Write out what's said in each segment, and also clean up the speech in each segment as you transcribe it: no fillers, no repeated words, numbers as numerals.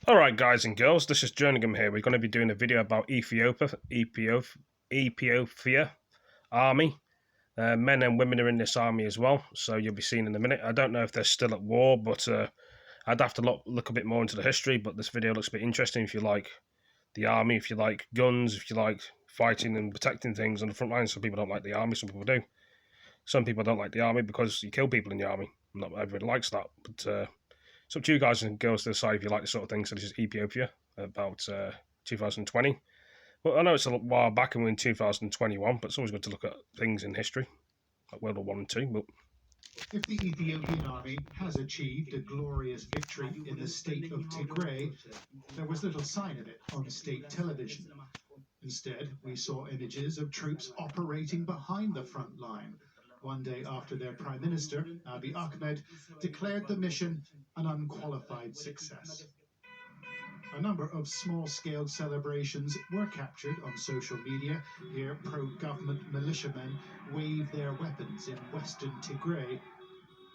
Alright guys and girls, this is Jerningham here. We're going to be doing a video about Ethiopia army. Men and women are in this army as well, so you'll be seeing in a minute. I don't know if they're still at war, but I'd have to look a bit more into the history, but this video looks a bit interesting if you like the army, if you like guns, if you like fighting and protecting things on the front line. Some people don't like the army, some people do. Some people don't like the army because you kill people in the army. Not everyone likes that, but it's up to you guys and girls to decide if you like this sort of thing. So this is Ethiopia, about 2020. Well, I know it's a while back and we're in 2021, but it's always good to look at things in history, like World War One and Two. But if the Ethiopian army has achieved a glorious victory in the state of Tigray, there was little sign of it on state television. Instead, we saw images of troops operating behind the front line, one day after their Prime Minister, Abiy Ahmed, declared the mission an unqualified success. A number of small-scale celebrations were captured on social media. Here, pro-government militiamen wave their weapons in western Tigray,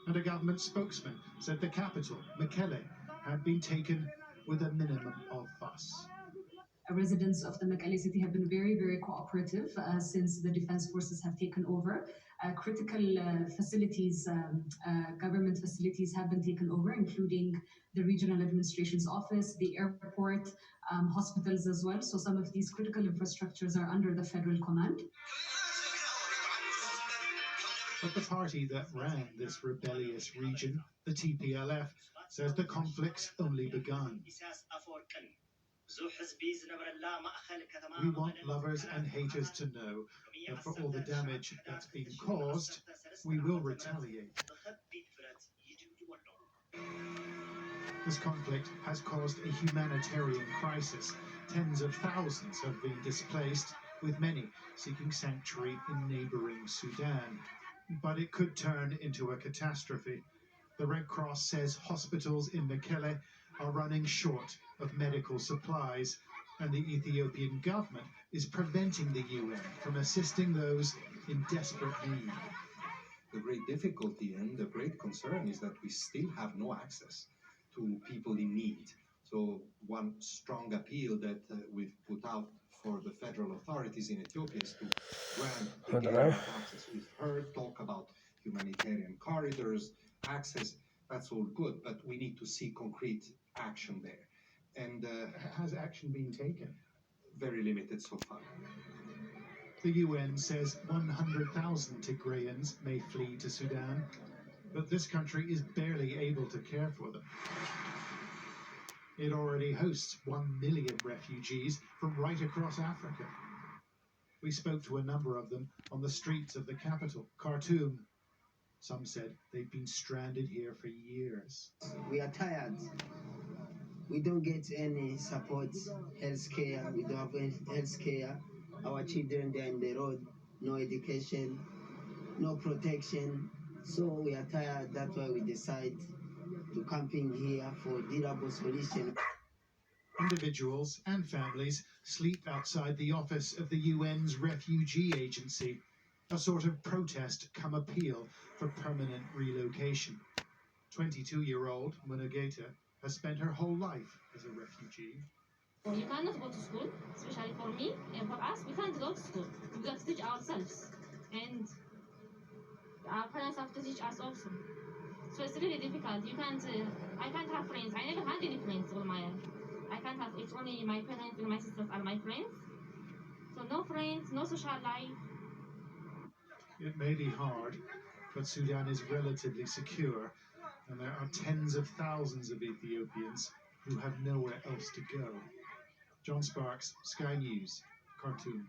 and a government spokesman said the capital, Mekelle, had been taken with a minimum of fuss. Residents of the Mekelle city have been very, very cooperative since the defense forces have taken over. Critical facilities, government facilities have been taken over, including the regional administration's office, the airport, hospitals as well. So some of these critical infrastructures are under the federal command. But the party that ran this rebellious region, the TPLF, says the conflict's only begun. We want lovers and haters to know that for all the damage that's been caused, we will retaliate. This conflict has caused a humanitarian crisis. Tens of thousands have been displaced, with many seeking sanctuary in neighboring Sudan. But it could turn into a catastrophe. The Red Cross says hospitals in Mekelle are running short of medical supplies, and the Ethiopian government is preventing the UN from assisting those in desperate need. The great difficulty and the great concern is that we still have no access to people in need. So one strong appeal that we've put out for the federal authorities in Ethiopia is to grant the access. We've heard talk about humanitarian corridors, access. That's all good, but we need to see concrete action there. And has action been taken? Very limited so far. The UN says 100,000 Tigrayans may flee to Sudan, but this country is barely able to care for them. It already hosts 1 million refugees from right across Africa. We spoke to a number of them on the streets of the capital, Khartoum. Some said they've been stranded here for years. We are tired. We don't get any support, health care. We don't have any health care. Our children, they're in the road, no education, no protection. So we are tired. That's why we decide to camping here for durable solution. Individuals and families sleep outside the office of the UN's refugee agency, a sort of protest come appeal for permanent relocation. 22-year-old Munageta has spent her whole life as a refugee. You cannot go to school, especially for me and for us. We can't go to school. We got to teach ourselves, and our parents have to teach us also. So it's really difficult. You can't. I can't have friends. I never had any friends all my life. I can't have. It's only my parents and my sisters are my friends. So no friends, no social life. It may be hard, but Sudan is relatively secure, and there are tens of thousands of Ethiopians who have nowhere else to go. John Sparks, Sky News, Khartoum.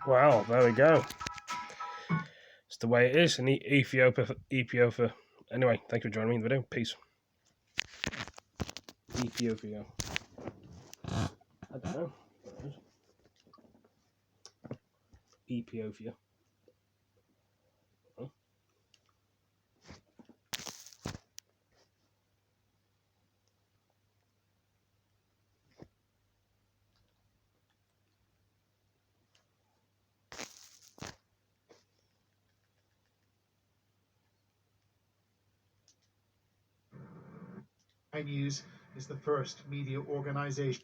wow, there we go. It's the way it is in Ethiopia. Anyway, thank you for joining me in the video. Peace. Ethiopia. I don't know. Ethiopia. Huh? Sky News, is the first media organization